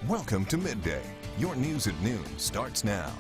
Welcome to Midday. Your news at noon starts now.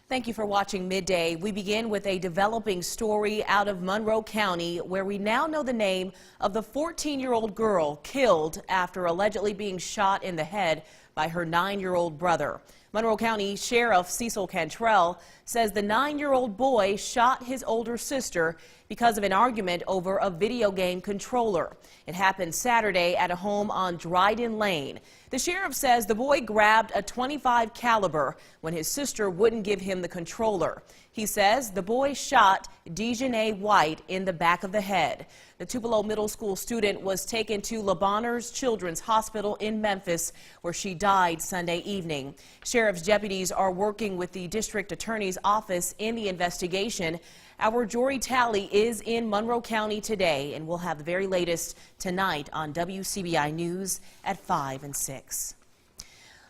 Thank you for watching Midday. We begin with a developing story out of Monroe County, where we now know the name of the 14-year-old girl killed after allegedly being shot in the head by her 9-year-old brother. Monroe County Sheriff Cecil Cantrell says the 9-year-old boy shot his older sister because of an argument over a video game controller. It happened Saturday at a home on Dryden Lane. The sheriff says the boy grabbed a .25 caliber when his sister wouldn't give him the controller. He says the boy shot Dejanay White in the back of the head. The Tupelo Middle School student was taken to LeBonner's Children's Hospital in Memphis, where she died Sunday evening. Sheriff's deputies are working with the district attorney's office in the investigation. Our Jory Talley is in Monroe County today, and we'll have the very latest tonight on WCBI News at 5 and 6.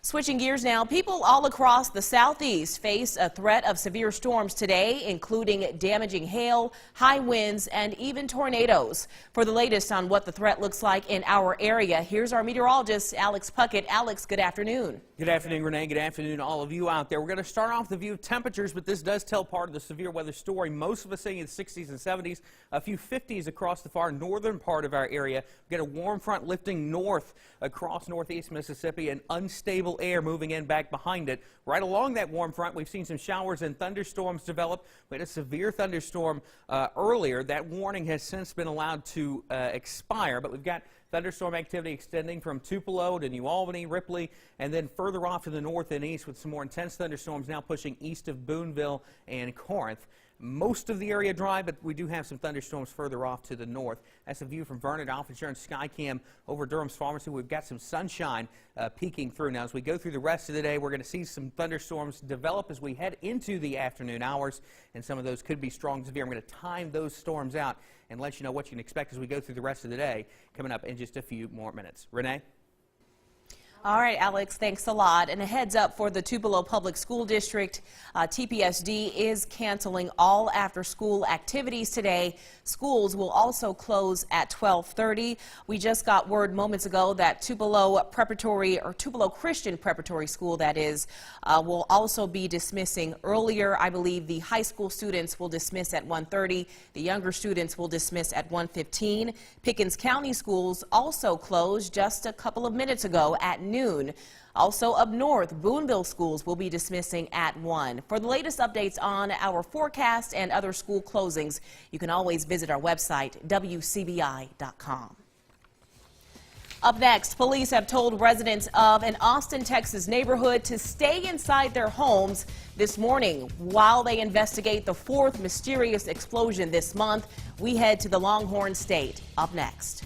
Switching gears now, people all across the southeast face a threat of severe storms today, including damaging hail, high winds, and even tornadoes. For the latest on what the threat looks like in our area, here's our meteorologist, Alex Puckett. Alex, good afternoon. Good afternoon, Renee. Good afternoon to all of you out there. We're going to start off the view of temperatures, but this does tell part of the severe weather story. Most of us seeing in the 60s and 70s, a few 50s across the far northern part of our area. We've got a warm front lifting north across northeast Mississippi and unstable air moving in back behind it. Right along that warm front, we've seen some showers and thunderstorms develop. We had a severe thunderstorm earlier. That warning has since been allowed to expire, but we've got thunderstorm activity extending from Tupelo to New Albany, Ripley, and then further off to the north and east with some more intense thunderstorms now pushing east of Boonville and Corinth. Most of the area dry, but we do have some thunderstorms further off to the north. That's a view from Vernon Alpha Insurance Skycam over Durham's Pharmacy. We've got some sunshine peeking through. Now, as we go through the rest of the day, we're going to see some thunderstorms develop as we head into the afternoon hours, and some of those could be strong severe. I'm going to time those storms out and let you know what you can expect as we go through the rest of the day coming up in just a few more minutes. Renee? All right, Alex, thanks a lot. And a heads up for the Tupelo Public School District. TPSD is canceling all after-school activities today. Schools will also close at 12:30. We just got word moments ago that Tupelo Preparatory, or Tupelo Christian Preparatory School, that is, will also be dismissing earlier. I believe the high school students will dismiss at 1:30. The younger students will dismiss at 1:15. Pickens County schools also closed just a couple of minutes ago at noon. Also up north, Boonville schools will be dismissing at 1. For the latest updates on our forecast and other school closings, you can always visit our website, wcbi.com. Up next, police have told residents of an Austin, Texas neighborhood to stay inside their homes this morning while they investigate the fourth mysterious explosion this month. We head to the Longhorn State. Up next.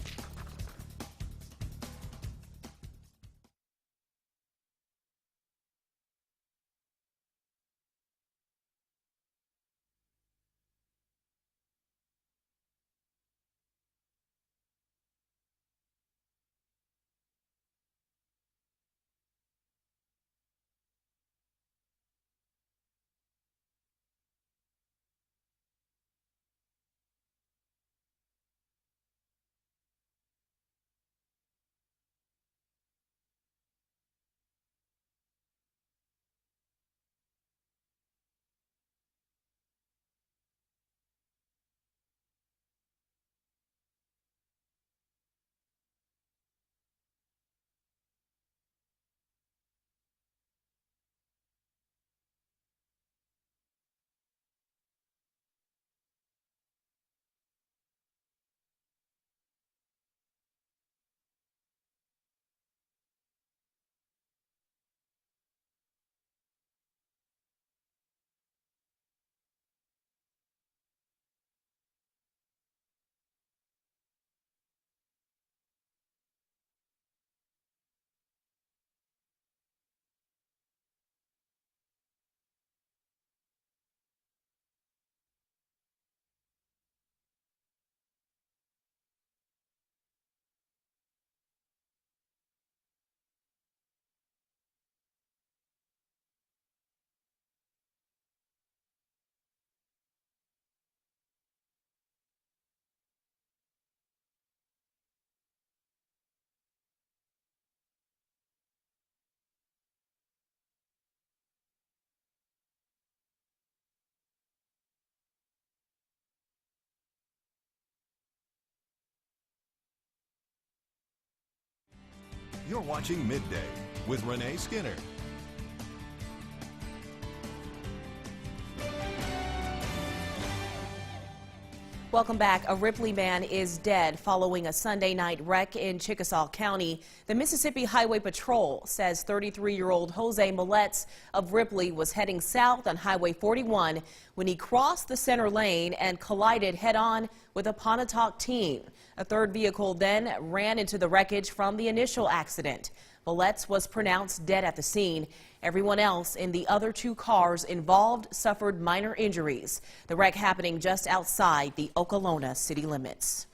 You're watching Midday with Renee Skinner. Welcome back. A Ripley man is dead following a Sunday night wreck in Chickasaw County. The Mississippi Highway Patrol says 33-year-old Jose Milletz of Ripley was heading south on Highway 41 when he crossed the center lane and collided head-on with a Pontotoc teen. A third vehicle then ran into the wreckage from the initial accident. Milletz was pronounced dead at the scene. Everyone else in the other two cars involved suffered minor injuries. The wreck happening just outside the Okolona city limits.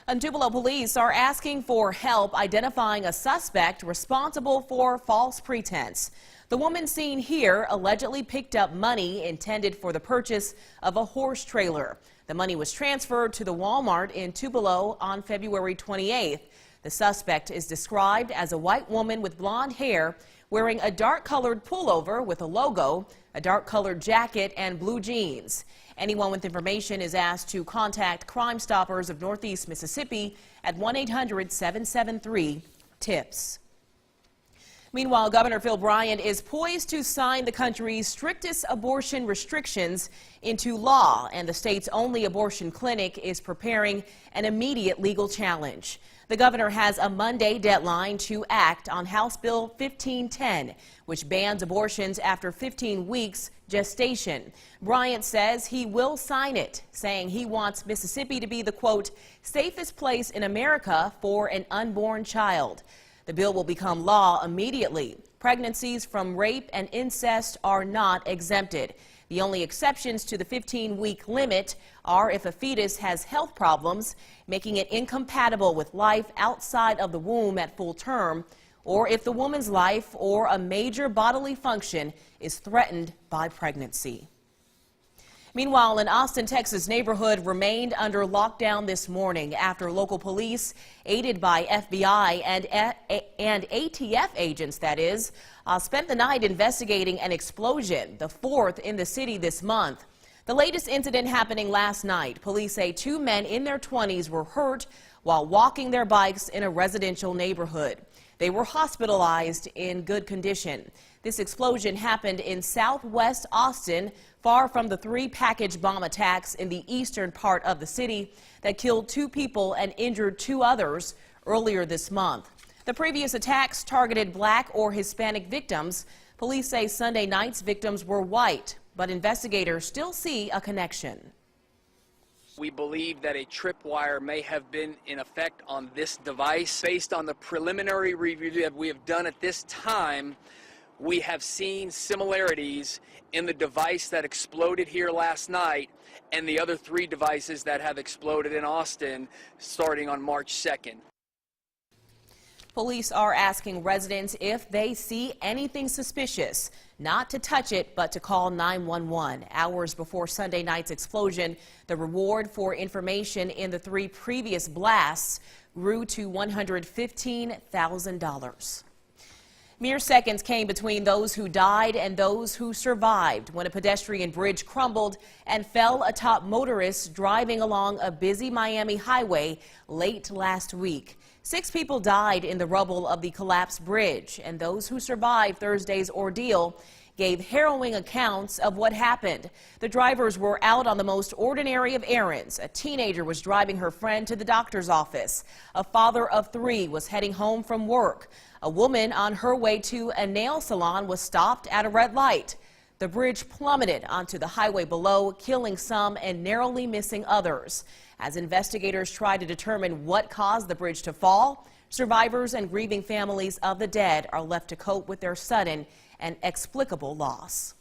And Tupelo police are asking for help identifying a suspect responsible for false pretense. The woman seen here allegedly picked up money intended for the purchase of a horse trailer. The money was transferred to the Walmart in Tupelo on February 28th. The suspect is described as a white woman with blonde hair wearing a dark-colored pullover with a logo, a dark-colored jacket, and blue jeans. Anyone with information is asked to contact Crime Stoppers of Northeast Mississippi at 1-800-773-TIPS. Meanwhile, Governor Phil Bryant is poised to sign the country's strictest abortion restrictions into law, and the state's only abortion clinic is preparing an immediate legal challenge. The governor has a Monday deadline to act on House Bill 1510, which bans abortions after 15 weeks gestation. Bryant says he will sign it, saying he wants Mississippi to be the, quote, safest place in America for an unborn child. The bill will become law immediately. Pregnancies from rape and incest are not exempted. The only exceptions to the 15-week limit are if a fetus has health problems, making it incompatible with life outside of the womb at full term, or if the woman's life or a major bodily function is threatened by pregnancy. Meanwhile, an Austin, Texas neighborhood remained under lockdown this morning after local police, aided by FBI and ATF agents, spent the night investigating an explosion, the fourth in the city this month. The latest incident happening last night. Police say two men in their 20s were hurt while walking their bikes in a residential neighborhood. They were hospitalized in good condition. This explosion happened in southwest Austin, far from the three package bomb attacks in the eastern part of the city that killed two people and injured two others earlier this month. The previous attacks targeted black or Hispanic victims. Police say Sunday night's victims were white, but investigators still see a connection. We believe that a tripwire may have been in effect on this device. Based on the preliminary review that we have done at this time, we have seen similarities in the device that exploded here last night and the other three devices that have exploded in Austin starting on March 2nd. Police are asking residents if they see anything suspicious, not to touch it, but to call 911. Hours before Sunday night's explosion, the reward for information in the three previous blasts grew to $115,000. Mere seconds came between those who died and those who survived when a pedestrian bridge crumbled and fell atop motorists driving along a busy Miami highway late last week. 6 people died in the rubble of the collapsed bridge, and those who survived Thursday's ordeal gave harrowing accounts of what happened. The drivers were out on the most ordinary of errands. A teenager was driving her friend to the doctor's office. A father of 3 was heading home from work. A woman on her way to a nail salon was stopped at a red light. The bridge plummeted onto the highway below, killing some and narrowly missing others. As investigators try to determine what caused the bridge to fall, survivors and grieving families of the dead are left to cope with their sudden and inexplicable loss.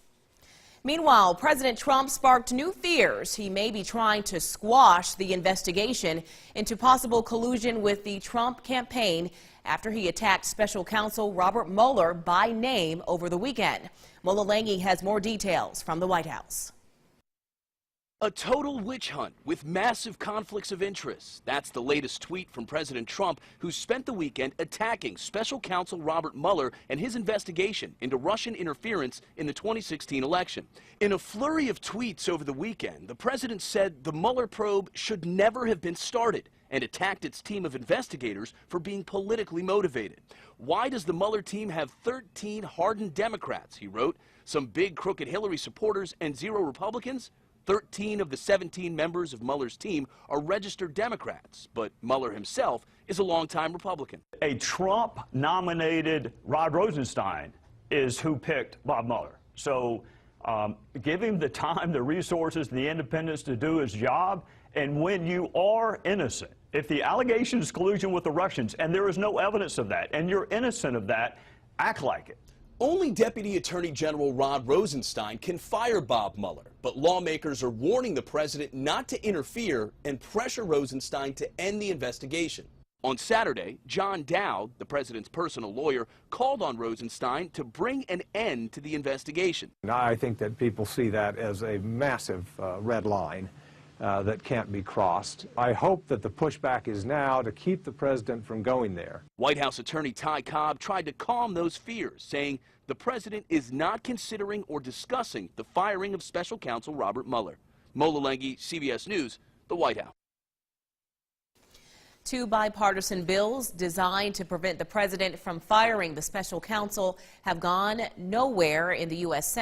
Meanwhile, President Trump sparked new fears he may be trying to squash the investigation into possible collusion with the Trump campaign after he attacked special counsel Robert Mueller by name over the weekend. Mola-Langi has more details from the White House. A total witch hunt with massive conflicts of interest. That's the latest tweet from President Trump, who spent the weekend attacking special counsel Robert Mueller and his investigation into Russian interference in the 2016 election. In a flurry of tweets over the weekend, the president said the Mueller probe should never have been started and attacked its team of investigators for being politically motivated. Why does the Mueller team have 13 hardened Democrats, he wrote, some big crooked Hillary supporters and 0 Republicans? 13 of the 17 members of Mueller's team are registered Democrats, but Mueller himself is a longtime Republican. A Trump-nominated Rod Rosenstein is who picked Bob Mueller. So give him the time, the resources, the independence to do his job. And when you are innocent, if the allegation is collusion with the Russians and there is no evidence of that, and you're innocent of that, act like it. Only Deputy Attorney General Rod Rosenstein can fire Bob Mueller, but lawmakers are warning the president not to interfere and pressure Rosenstein to end the investigation. On Saturday, John Dowd, the president's personal lawyer, called on Rosenstein to bring an end to the investigation. I think that people see that as a massive red line that can't be crossed. I hope that the pushback is now to keep the president from going there. White House attorney Ty Cobb tried to calm those fears, saying the president is not considering or discussing the firing of special counsel Robert Mueller. Mola Lenghi, CBS News, the White House. 2 bipartisan bills designed to prevent the president from firing the special counsel have gone nowhere in the U.S. Senate.